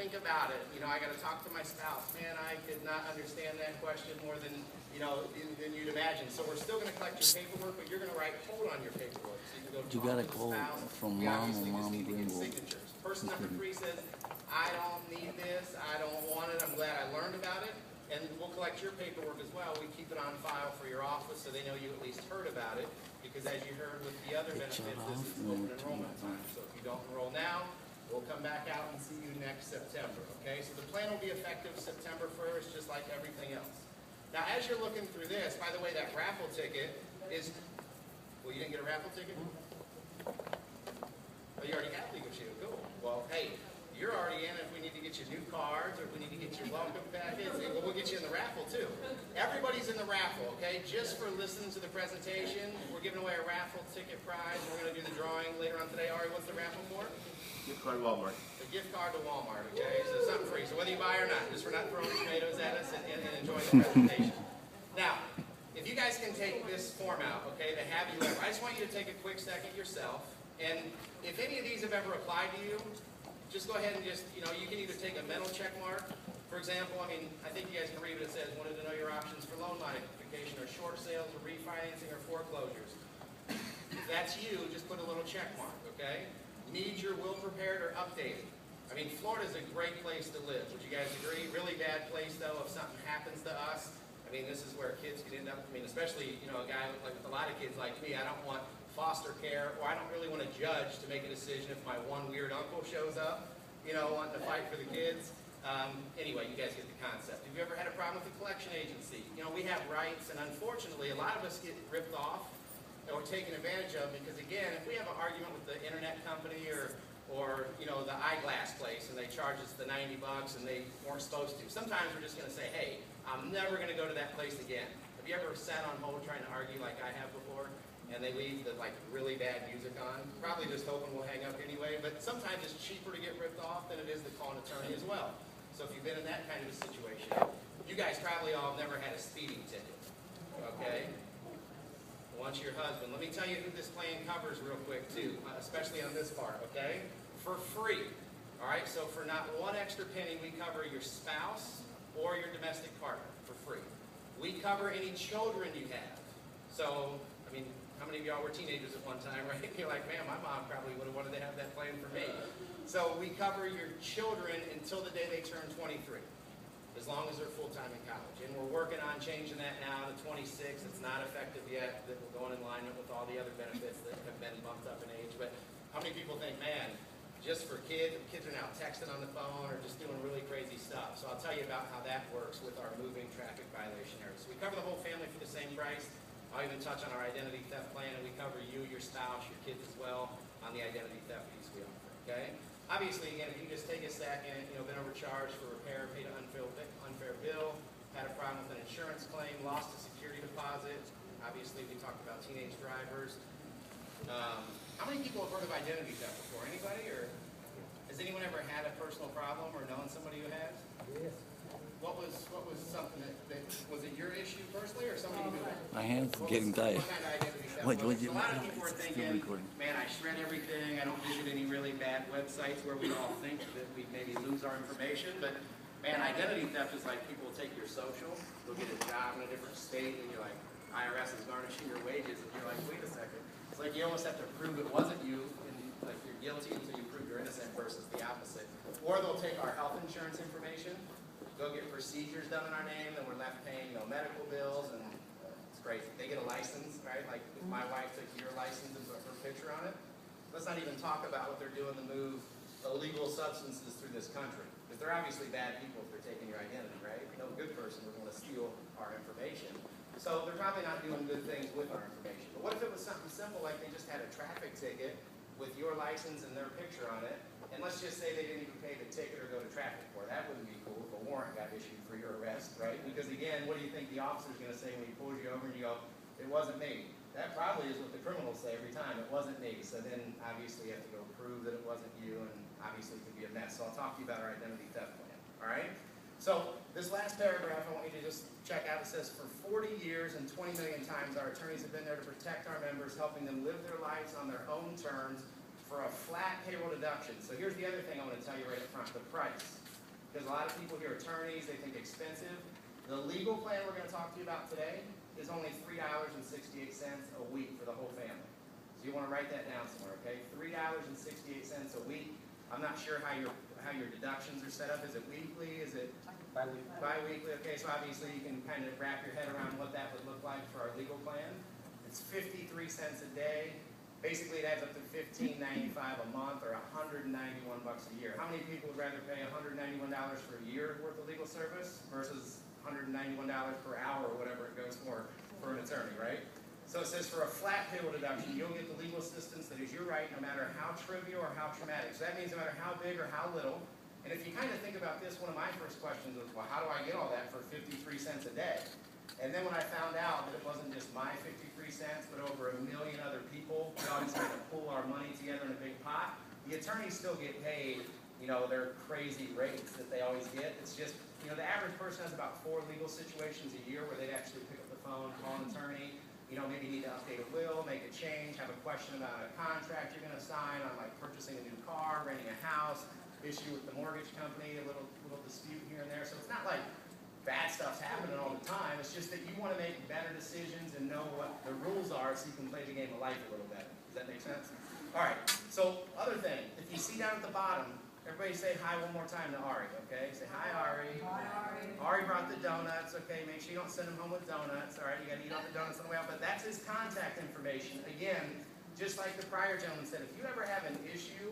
think about it. You know, I got to talk to my spouse. Man, I could not understand that question more than, you know, than you'd imagine. So we're still going to collect your paperwork, but you're going to write hold on your paperwork. So you can go talk to the spouse. From We mom obviously or just mom need to get Greenville. signatures. Person number 3 says, I don't need this. I don't want it. I'm glad I learned about it. And we'll collect your paperwork as well. We keep it on file for your office so they know you at least heard about it. Because as you heard with the other benefits, this is open enrollment time. So if you don't enroll now, we'll come back out and see you next September, okay? So the plan will be effective September 1st, just like everything else. Now, as you're looking through this, by the way, that raffle ticket is, well, you didn't get a raffle ticket? Oh, you already have LegalShield, cool. Well, hey, you're already in if we need to get you new cards or if we need to get you welcome packets. Well, we'll get you in the raffle, too. Everybody's in the raffle, okay? Just for listening to the presentation, we're giving away a raffle ticket prize. We're going to do the drawing later on today. Ari, what's the raffle for? Gift card to Walmart. A gift card to Walmart, okay? So something free. So whether you buy or not, just for not throwing tomatoes at us and enjoying the presentation. Now, if you guys can take this form out, okay, to have you ever, I just want you to take a quick second yourself. And if any of these have ever applied to you, just go ahead and just, you know, you can either take a mental check mark. For example, I mean, I think you guys can read what it says, wanted to know your options for loan modification or short sales or refinancing or foreclosures. If that's you, just put a little check mark, okay? Need your will prepared or updated. I mean, Florida's a great place to live. Would you guys agree? Really bad place, though, if something happens to us. I mean, this is where kids could end up, I mean, especially, you know, a guy like with a lot of kids like me, I don't want foster care, or I don't really want to judge to make a decision if my one weird uncle shows up, you know, wanting to fight for the kids. Anyway, you guys get the concept. Have you ever had a problem with the collection agency? You know, we have rights, and unfortunately, a lot of us get ripped off or taken advantage of because, again, if we have an argument with the internet company or you know, the eyeglass place and they charge us the $90 and they weren't supposed to, sometimes we're just going to say, hey, I'm never going to go to that place again. Have you ever sat on hold trying to argue like I have before and they leave the like really bad music on? Probably just hoping we'll hang up anyway, but sometimes it's cheaper to get ripped off than it is to call an attorney as well. So if you've been in that kind of a situation, you guys probably all have never had a speeding ticket, okay? Once your husband. Let me tell you who this plan covers real quick too, especially on this part, okay? For free, all right? So for not one extra penny, we cover your spouse or your domestic partner for free. We cover any children you have. So, I mean, how many of y'all were teenagers at one time, right? You're like, man, my mom probably would have wanted to have that plan for me. So we cover your children until the day they turn 23. As long as they're full-time in college. And we're working on changing that now to 26. It's not effective yet. That we're going in alignment with all the other benefits that have been bumped up in age. But how many people think, man, just for kids are now texting on the phone or just doing really crazy stuff. So I'll tell you about how that works with our moving traffic violation areas. So we cover the whole family for the same price. I'll even touch on our identity theft plan, and we cover you, your spouse, your kids as well on the identity theft piece we offer, okay? Obviously, again, if you just take a second, you know, been overcharged for repair, paid an unfair bill, had a problem with an insurance claim, lost a security deposit. Obviously, we talked about teenage drivers. How many people have heard of identity theft before? Anybody? Or has anyone ever had a personal problem or known somebody who has? Yes. What was something that was it your issue personally or somebody knew it? My hands are getting tired. What kind of identity theft? Wait, Was it? A lot of people are thinking, man, I shred everything. I don't visit any really bad websites where we all think that we maybe lose our information. But man, identity theft is like people will take your social, they'll get a job in a different state, and you're like, IRS is garnishing your wages, and you're like, wait a second. It's like you almost have to prove it wasn't you, and like you're guilty until you prove you're innocent versus the opposite. Or they'll take our health insurance information, go get procedures done in our name, and we're left paying, you know, medical bills, and it's crazy. They get a license, right? Like if my wife took your license and put her picture on it. Let's not even talk about what they're doing to move illegal substances through this country. Because they're obviously bad people if they're taking your identity, right? No good person would want to steal our information. So they're probably not doing good things with our information. But what if it was something simple like they just had a traffic ticket with your license and their picture on it, and let's just say they didn't even pay the ticket or go to traffic court. That wouldn't be cool if a warrant got issued for your arrest, right? Because again, what do you think the officer's going to say when he pulls you over and you go, it wasn't me? That probably is what the criminals say every time, it wasn't me. So then obviously you have to go prove that it wasn't you, and obviously it could be a mess. So I'll talk to you about our identity theft plan, all right? So this last paragraph, I want you to just check out. It says, for 40 years and 20 million times, our attorneys have been there to protect our members, helping them live their lives on their own terms for a flat payroll deduction. So here's the other thing I want to tell you right up front, the price. because a lot of people hear attorneys, they think expensive. The legal plan we're going to talk to you about today is only $3.68 a week for the whole family. So you want to write that down somewhere, okay? $3.68 a week. I'm not sure how your deductions are set up. Is it weekly? Is it Bi-weekly. bi-weekly? Okay, so obviously you can kind of wrap your head around what that would look like for our legal plan. It's 53 cents a day. Basically, it adds up to $15.95 a month, or $191 a year. How many people would rather pay $191 for a year worth of legal service versus $191 per hour, or whatever it goes for an attorney, right? So it says for a flat payroll deduction, you'll get the legal assistance that is your right, no matter how trivial or how traumatic. So that means no matter how big or how little. And if you kind of think about this, one of my first questions was, well, how do I get all that for 53 cents a day? And then when I found out that it wasn't just my 53 cents, but over 1 million other people, we always had to pull our money together in a big pot, the attorneys still get paid, you know, their crazy rates that they always get. It's just, you know, the average person has about 4 legal situations a year where they'd actually pick up the phone, call an attorney, you know, maybe need to update a will, make a change, have a question about a contract you're going to sign on, like purchasing a new car, renting a house, issue with the mortgage company, a little dispute here and there. So it's not like bad stuff's happening all the time. It's just that you want to make better decisions and know what the rules are so you can play the game of life a little better. Does that make sense? All right. So other thing, if you see down at the bottom, everybody say hi one more time to Ari, okay? Say hi, Ari. Hi, Ari. Ari brought the donuts, okay? Make sure you don't send him home with donuts, all right? You got to eat all the donuts on the way out. But that's his contact information. Again, just like the prior gentleman said, if you ever have an issue,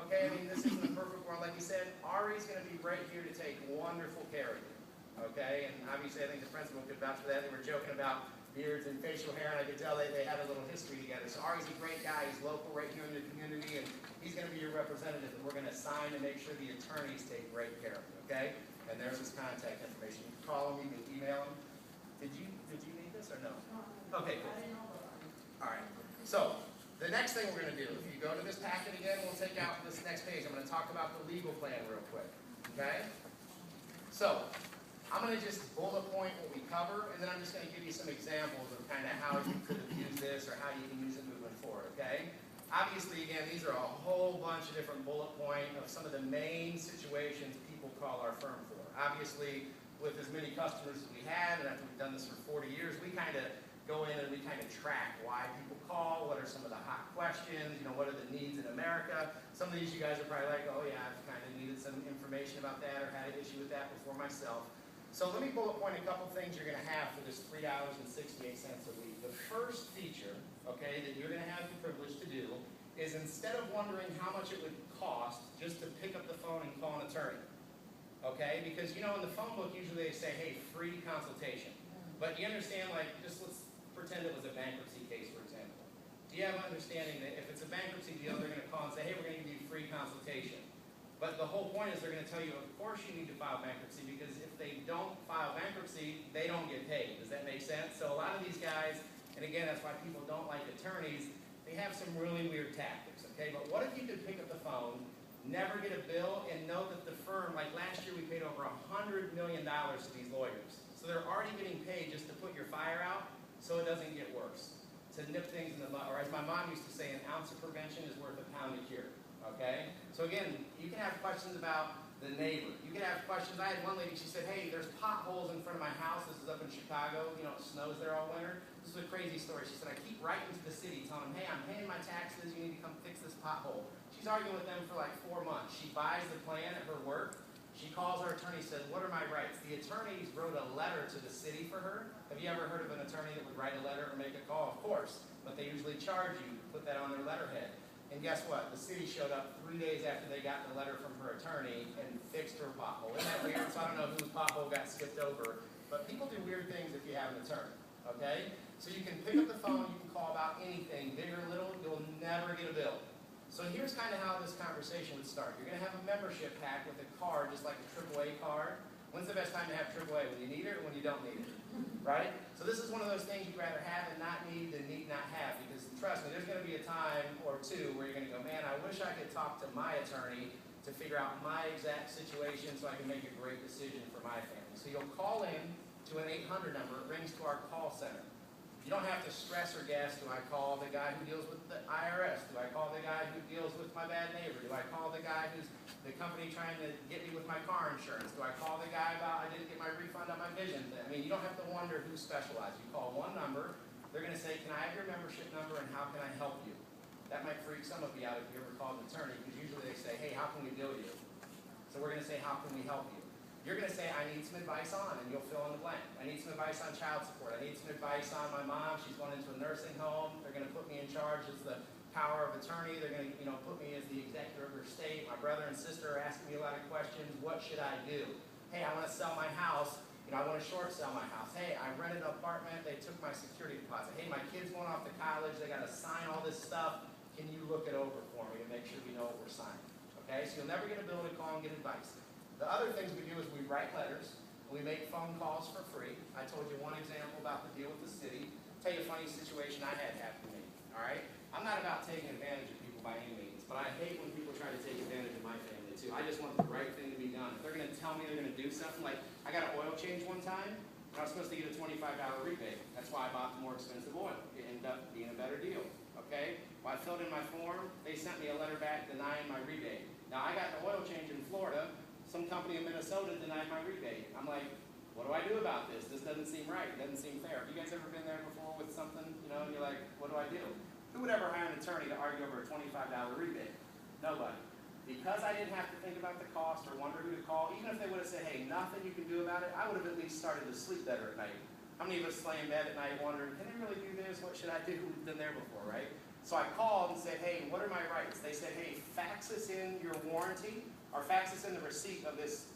okay, I mean, this isn't a perfect world, like he said, Ari's going to be right here to take wonderful care of you, okay? And obviously, I think the principal could vouch for that. They were joking about beards and facial hair, and I could tell they had a little history together. So Ari's a great guy. He's local right here in the community, and he's going to be your representative, and we're going to sign and make sure the attorneys take great care of him, okay? And there's his contact information. You can call him, you can email him. Did you need this or no? Okay, cool. All right. So the next thing we're going to do, if you go to this packet again, we'll take out this next page. I'm going to talk about the legal plan real quick, okay? So I'm going to just bullet point what we cover, and then I'm just going to give you some examples of kind of how you could have used this or how you can use it moving forward, okay? Obviously, again, these are a whole bunch of different bullet point of some of the main situations people call our firm for. Obviously, with as many customers as we had, and after we've done this for 40 years, we kind of go in and we kind of track why people call, what are some of the hot questions, you know, what are the needs in America. Some of these you guys are probably like, oh yeah, I've kind of needed some information about that or had an issue with that before myself. So let me bullet point a couple things you're going to have for this $3.68 a week. The first feature, okay, that you're going to have the privilege to do is instead of wondering how much it would cost just to pick up the phone and call an attorney, okay? Because, you know, in the phone book, usually they say, hey, free consultation. But you understand, like, just let's pretend it was a bankruptcy case, for example. Do you have an understanding that if it's a bankruptcy deal, they're going to call and say, hey, we're going to give you free consultation. But the whole point is they're going to tell you, of course you need to file bankruptcy, because if they don't file bankruptcy, they don't get paid. Does that make sense? So a lot of these guys, and again, that's why people don't like attorneys, they have some really weird tactics, okay? But what if you could pick up the phone, never get a bill, and know that the firm, like last year we paid over $100 million to these lawyers. So they're already getting paid just to put your fire out so it doesn't get worse. To nip things in the bud, or as my mom used to say, an ounce of prevention is worth a pound of cure, okay? So again, you can have questions about the neighbor. You can have questions. I had one lady, she said, hey, there's potholes in front of my house. This is up in Chicago. You know, it snows there all winter. This is a crazy story. She said, I keep writing to the city telling them, hey, I'm paying my taxes. You need to come fix this pothole. She's arguing with them for like 4 months. She buys the plan at her work. She calls her attorney, says, what are my rights? The attorneys wrote a letter to the city for her. Have you ever heard of an attorney that would write a letter or make a call? Of course. But they usually charge you to put that on their letterhead. And guess what? The city showed up 3 days after they got the letter from her attorney and fixed her pothole. Isn't that weird? So I don't know whose pothole got skipped over. But people do weird things if you have an attorney, okay? So you can pick up the phone, you can call about anything, big or little, you'll never get a bill. So here's kind of how this conversation would start. You're going to have a membership pack with a card, just like a AAA card. When's the best time to have AAA? When you need it or when you don't need it? Right? So this is one of those things you'd rather have and not need than need not have. Because trust me, there's going to be a time or two where you're going to go, man, I wish I could talk to my attorney to figure out my exact situation so I can make a great decision for my family. So you'll call in to an 800 number. It rings to our call center. You don't have to stress or guess, do I call the guy who deals with the IRS? Do I call the guy who deals with my bad neighbor? Do I call the guy who's the company trying to get me with my car insurance? Do I call the guy about I didn't get my refund on my vision thing? I mean, you don't have to wonder who's specialized. You call one number, they're going to say, can I have your membership number and how can I help you? That might freak some of you out if you ever called an attorney, because usually they say, hey, how can we bill you? So we're going to say, how can we help you? You're going to say, I need some advice on, and you'll fill in the blank. I need some advice on child support. I need some advice on my mom. She's going into a nursing home. They're going to put me in charge as the power of attorney. They're going to, put me as the executor of their state. My brother and sister are asking me a lot of questions. What should I do? Hey, I want to sell my house. I want to short sell my house. Hey, I rented an apartment. They took my security deposit. Hey, my kid's going off to college. They got to sign all this stuff. Can you look it over for me to make sure we know what we're signing? Okay, so you'll never get a bill to call and get advice. The other things we do is we write letters, we make phone calls for free. I told you one example about the deal with the city. I'll tell you a funny situation I had happen to me, all right? I'm not about taking advantage of people by any means, but I hate when people try to take advantage of my family too. I just want the right thing to be done. If they're going to tell me they're going to do something, like I got an oil change one time, and I was supposed to get a $25 rebate. That's why I bought the more expensive oil. It ended up being a better deal, okay? Well, I filled in my form, they sent me a letter back denying my rebate. Now, I got the oil change in Florida. Some company in Minnesota denied my rebate. I'm like, what do I do about this? This doesn't seem right. It doesn't seem fair. Have you guys ever been there before with something, and you're like, what do I do? Who would ever hire an attorney to argue over a $25 rebate? Nobody. Because I didn't have to think about the cost or wonder who to call, even if they would have said, hey, nothing you can do about it, I would have at least started to sleep better at night. How many of us lay in bed at night wondering, can they really do this? What should I do? We've been there before, right? So I called and said, hey, what are my rights? They said, hey, fax us in your warranty, or fax us in the receipt of this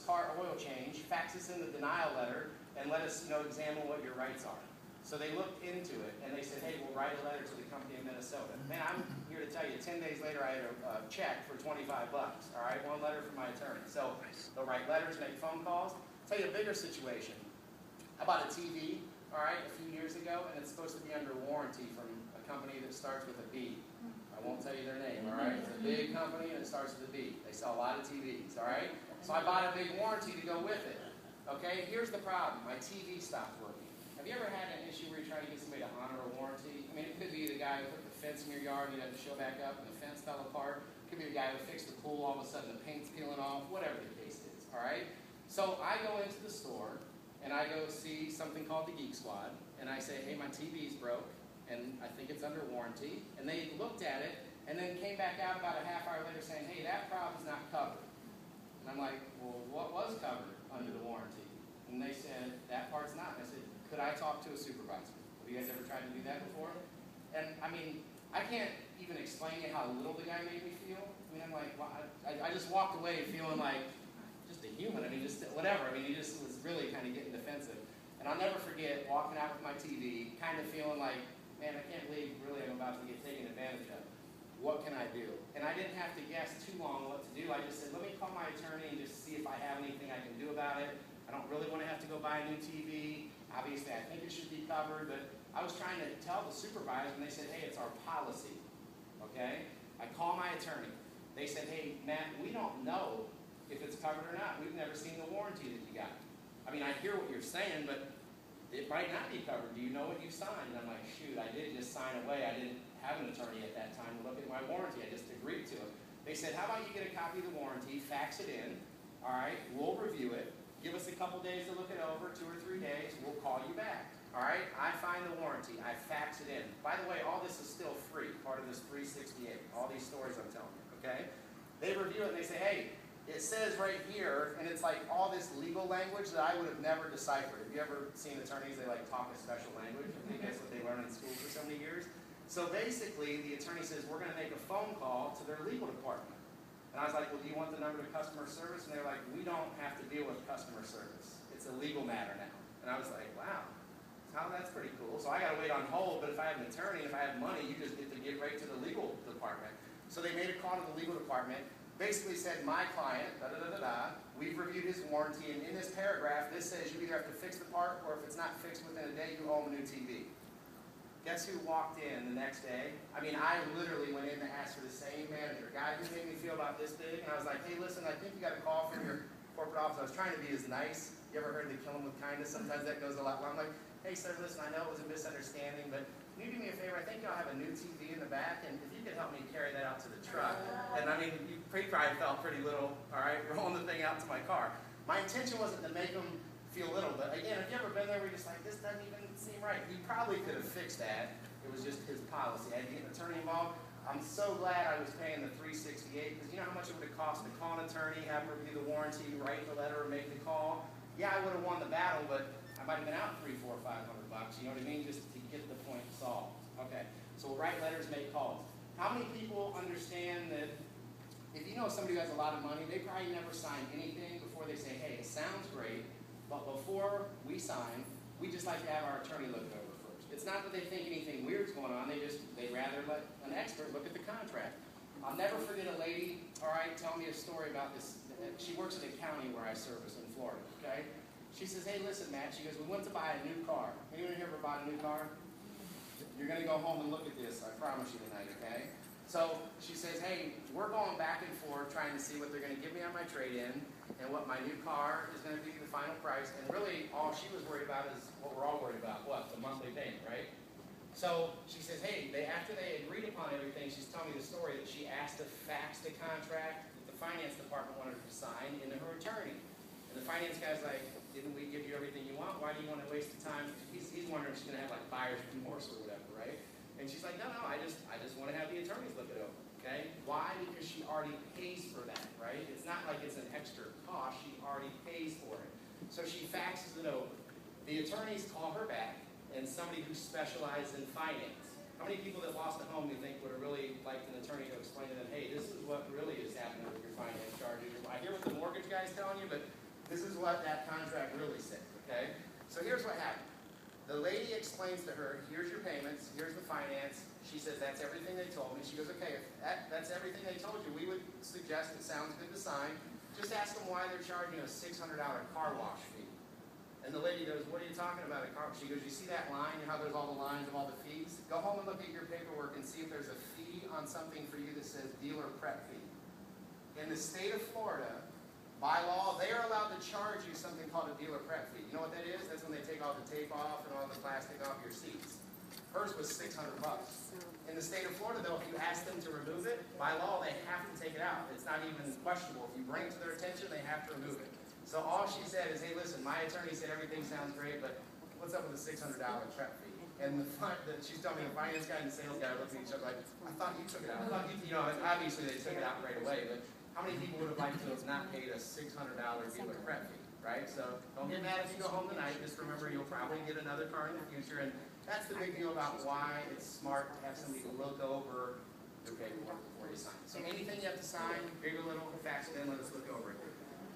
car oil change, fax us in the denial letter, and let us examine what your rights are. So they looked into it, and they said, hey, we'll write a letter to the company in Minnesota. Man, I'm here to tell you, 10 days later, I had a check for $25, all right? One letter from my attorney. So they'll write letters, make phone calls. I'll tell you a bigger situation. I bought a TV, all right, a few years ago, and it's supposed to be under warranty from a company that starts with a B. I won't tell you their name, all right? It's a big company, and it starts with a B. They sell a lot of TVs, all right? So I bought a big warranty to go with it, okay? Here's the problem. My TV stopped working. Have you ever had an issue where you're trying to get somebody to honor a warranty? I mean, it could be the guy who put the fence in your yard, you had to show back up, and the fence fell apart. It could be the guy who fixed the pool, all of a sudden the paint's peeling off, whatever the case is, all right? So I go into the store, and I go see something called the Geek Squad, and I say, hey, my TV's broke, and I think it's under warranty. And they looked at it, and then came back out about a half hour later saying, hey, that problem's not covered. And I'm like, well, what was covered under the warranty? And they said, that part's not. And I said, could I talk to a supervisor? Have you guys ever tried to do that before? And I mean, I can't even explain to you how little the guy made me feel. I mean, I'm like, well, I just walked away feeling like just a human. I mean, just whatever. I mean, he just was really kind of getting defensive. And I'll never forget walking out with my TV, kind of feeling like, man, I can't believe really I'm about to get taken advantage of. What can I do? And I didn't have to guess too long what to do. I just said, let me call my attorney and just see if I have anything I can do about it. I don't really want to have to go buy a new TV. Obviously, I think it should be covered, but I was trying to tell the supervisor, and they said, hey, it's our policy, okay? I call my attorney. They said, hey, Matt, we don't know if it's covered or not. We've never seen the warranty that you got. I mean, I hear what you're saying, but it might not be covered. Do you know what you signed? And I'm like, shoot, I did just sign away. I didn't have an attorney at that time to look at my warranty. I just agreed to it. They said, how about you get a copy of the warranty, fax it in, all right? We'll review it. Give us a couple days to look it over, 2 or 3 days. We'll call you back, all right? I find the warranty. I fax it in. By the way, all this is still free, part of this 368, all these stories I'm telling you, okay? They review it, and they say, hey, it says right here, and it's like all this legal language that I would have never deciphered. Have you ever seen attorneys, they like talk a special language? I think that's what they learn in school for so many years. So basically, the attorney says, we're going to make a phone call to their legal department. And I was like, well, do you want the number to customer service? And they're like, we don't have to deal with customer service. It's a legal matter now. And I was like, wow, that's pretty cool. So I got to wait on hold, but if I have an attorney, if I have money, you just get to get right to the legal department. So they made a call to the legal department, basically said, my client, we've reviewed his warranty, and in this paragraph, this says you either have to fix the part, or if it's not fixed within a day, you owe him a new TV. Guess who walked in the next day? I mean, I literally went in to ask for the same manager, guy who made me feel about this big, and I was like, hey, listen, I think you got a call from your corporate office. I was trying to be as nice. You ever heard they kill them with kindness? Sometimes that goes a lot. I'm like, hey sir, listen, I know it was a misunderstanding, but can you do me a favor? I think y'all have a new TV in the back, and if you could help me carry that out to the truck. And I mean, you probably felt pretty little, all right, rolling the thing out to my car. My intention wasn't to make them feel little, but again, have you ever been there where you're just like, this doesn't even seem right? He probably could have fixed that. It was just his policy. I had to get an attorney involved. I'm so glad I was paying the $368, because you know how much it would have cost to call an attorney, have him review the warranty, write the letter, make the call. Yeah, I would have won the battle, but I might have been out $300, $400, $500, you know what I mean, just to get the point solved. Okay, so we'll write letters, make calls. How many people understand that if you know somebody who has a lot of money, they probably never sign anything before they say, hey, it sounds great, but before we sign, we just like to have our attorney look it over first. It's not that they think anything weird's going on, they'd rather let an expert look at the contract. I'll never forget a lady, all right, tell me a story about this. She works in the county where I service in Florida, okay? She says, hey, listen, Matt, she goes, we went to buy a new car. Anyone here ever bought a new car? You're going to go home and look at this, I promise you tonight, okay? So she says, hey, we're going back and forth trying to see what they're going to give me on my trade-in and what my new car is going to be the final price. And really, all she was worried about is what we're all worried about, what? The monthly payment, right? So she says, hey, after they agreed upon everything, she's telling me the story that she asked to fax the contract that the finance department wanted her to sign into her attorney. And the finance guy's like, didn't we give you everything you want? Why do you want to waste the time? He's wondering if she's going to have like buyer's remorse or whatever, right? And she's like, no, I just want to have the attorneys look it over, okay? Why? Because she already pays for that, right? It's not like it's an extra cost. She already pays for it. So she faxes it over. The attorneys call her back, and somebody who specializes in finance. How many people that lost a home you think would have really liked an attorney to explain to them, hey, this is what really is happening with your finance charges. I hear what the mortgage guy's telling you, but this is what that contract really says, okay? So here's what happened. The lady explains to her, here's your payments, here's the finance. She says, that's everything they told me. She goes, okay, if that's everything they told you, we would suggest it sounds good to sign. Just ask them why they're charging a $600 car wash fee. And the lady goes, what are you talking about? She goes, you see that line, how there's all the lines of all the fees? Go home and look at your paperwork and see if there's a fee on something for you that says dealer prep fee. In the state of Florida, by law, they are allowed to charge you something called a dealer prep fee. You know what that is? That's when they take all the tape off and all the plastic off your seats. Hers was $600. In the state of Florida, though, if you ask them to remove it, by law, they have to take it out. It's not even questionable. If you bring it to their attention, they have to remove it. So all she said is, hey, listen, my attorney said everything sounds great, but what's up with the $600 prep fee? And she's telling me the finance guy and the sales guy are looking at each other like, I thought you took it out. I thought you know, obviously they took it out right away, but how many people would have liked to have not paid a $600 dealer prep fee, right? So don't get mad if you go home tonight. Just remember you'll probably get another car in the future, and that's the big deal about why it's smart to have somebody to look over your paperwork before you sign. So anything you have to sign, big or little, fax it in, let us look over it.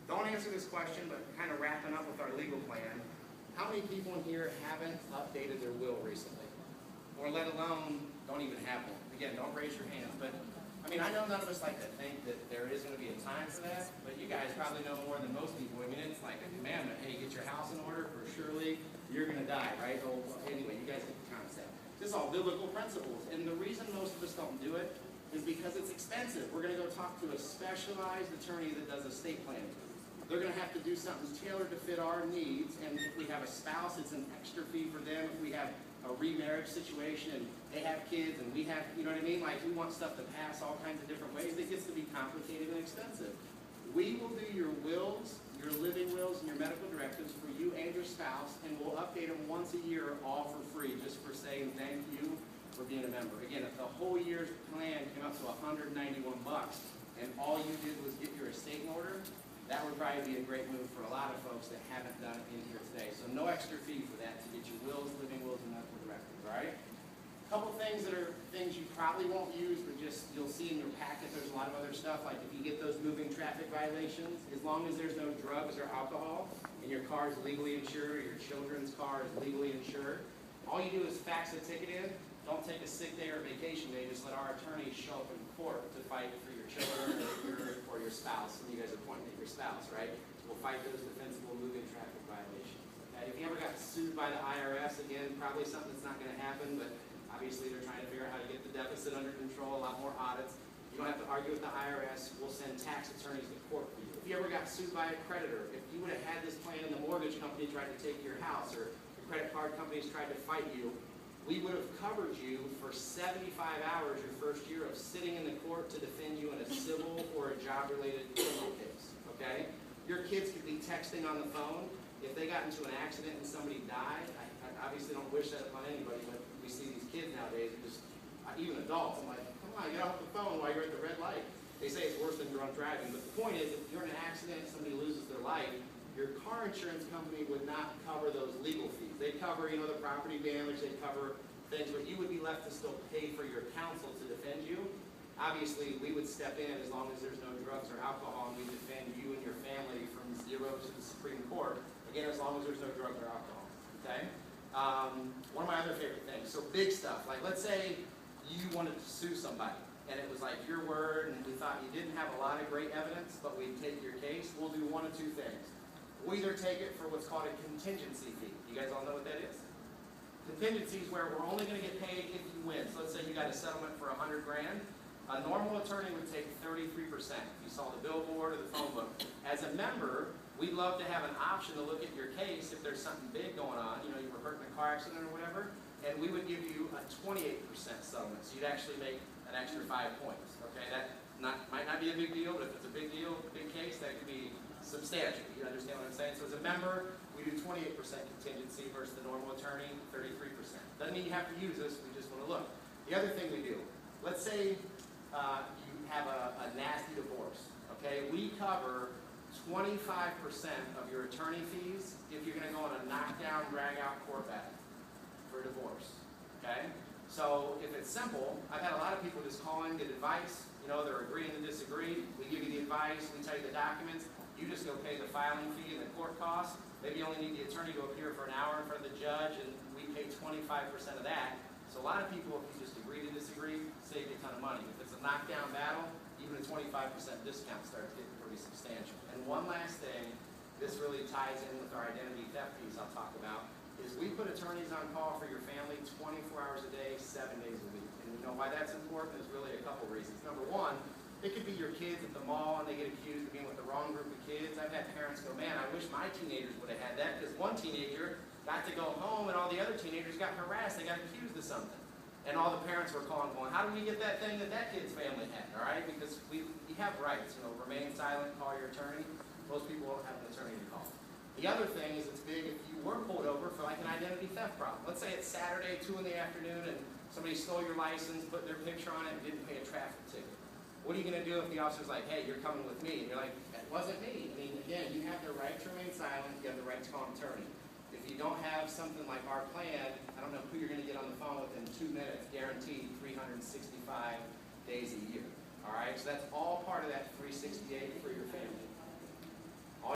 Don't answer this question, but kind of wrapping up with our legal plan, how many people in here haven't updated their will recently? Or let alone, don't even have one? Again, don't raise your hands, but I mean, I know none of us like to think that there is going to be a time for that, but you guys probably know more than most people. I mean, it's like a commandment. Hey, get your house in order, for surely you're going to die, right? Oh, well, anyway, you guys get the concept. This is all biblical principles, and the reason most of us don't do it is because it's expensive. We're going to go talk to a specialized attorney that does estate planning. They're going to have to do something tailored to fit our needs, and if we have a spouse, it's an extra fee for them. If we have a remarriage situation and they have kids and we have, you know what I mean? Like, we want stuff to pass all kinds of different ways. It gets to be complicated and expensive. We will do your wills, your living wills, and your medical directives for you and your spouse, and we'll update them once a year, all for free, just for saying thank you for being a member. Again, if the whole year's plan came up to $191 and all you did was get your estate in order, that would probably be a great move for a lot of folks that haven't done it in here today. So no extra fee for that to get your wills, living wills, and medical directives, all right? A couple things that are things you probably won't use, but just you'll see in your packet there's a lot of other stuff, like if you get those moving traffic violations, as long as there's no drugs or alcohol, and your car is legally insured, or your children's car is legally insured, all you do is fax a ticket in. Don't take a sick day or a vacation day. Just let our attorneys show up in court to fight for your children or your spouse. And you guys are pointing at your spouse, right? We'll fight those defensible moving traffic violations. Okay? If you ever got sued by the IRS, again, probably something that's not going to happen, but obviously they're trying to figure out how to get the deficit under control, a lot more audits. You don't have to argue with the IRS. We'll send tax attorneys to court for you. If you ever got sued by a creditor, if you would have had this plan and the mortgage company tried to take your house, or your credit card companies tried to fight you, we would have covered you for 75 hours your first year of sitting in the court to defend you in a civil or a job-related criminal case, okay? Your kids could be texting on the phone. If they got into an accident and somebody died, I obviously don't wish that upon anybody, but we see these kids nowadays, just even adults, I'm like, come on, get off the phone while you're at the red light. They say it's worse than drunk driving, but the point is, if you're in an accident, somebody loses their life, your car insurance company would not cover those legal fees. They cover, the property damage, they cover things, but you would be left to still pay for your counsel to defend you. Obviously, we would step in as long as there's no drugs or alcohol, and we defend you and your family from 0 to the Supreme Court. Again, as long as there's no drugs or alcohol, okay? One of my other favorite things, so big stuff, like let's say you wanted to sue somebody, and it was like your word, and we thought you didn't have a lot of great evidence, but we'd take your case. We'll do one of two things. We'll either take it for what's called a contingency fee. You guys all know what that is? Contingency is where we're only going to get paid if you win. So let's say you got a settlement for $100 grand. A normal attorney would take 33%. If you saw the billboard or the phone book. As a member, we'd love to have an option to look at your case if there's something big going on. You were hurt in a car accident or whatever, and we would give you a 28% settlement. So you'd actually make an extra 5 points. Okay, that might not be a big deal, but if it's a big deal, a big case, that could be substantial. You understand what I'm saying? So as a member, we do 28% contingency versus the normal attorney, 33%. Doesn't mean you have to use this, we just want to look. The other thing we do, let's say you have a nasty divorce, okay? We cover 25% of your attorney fees if you're going to go on a knockdown, drag-out court battle for a divorce, okay? So if it's simple, I've had a lot of people just call in, get advice. They're agreeing to disagree. We give you the advice. We tell you the documents. You just go pay the filing fee and the court costs. Maybe you only need the attorney to appear for an hour in front of the judge, and we pay 25% of that. So a lot of people, if you just agree to disagree, save you a ton of money. If it's a knockdown battle, even a 25% discount starts getting pretty substantial. And one last thing, this really ties in with our identity theft piece I'll talk about, is we put attorneys on call for your family 24 hours a day, 7 days a week. And why that's important is really a couple reasons. Number one, it could be your kids at the mall and they get accused of being with the wrong group of kids. I've had parents go, man, I wish my teenagers would have had that, because one teenager got to go home and all the other teenagers got harassed. They got accused of something. And all the parents were calling, going, how do we get that thing that kid's family had, all right? Because we have rights, remain silent, call your attorney. Most people won't have an attorney to call. The other thing is it's big if you were pulled over for like an identity theft problem. Let's say it's Saturday, 2 in the afternoon, and somebody stole your license, put their picture on it, and didn't pay a traffic ticket. What are you going to do if the officer's like, hey, you're coming with me? And you're like, that wasn't me. I mean, again, you have the right to remain silent. You have the right to call an attorney. If you don't have something like our plan, I don't know who you're going to get on the phone within 2 minutes, guaranteed 365 days a year. All right? So that's all part of that 368 for your family.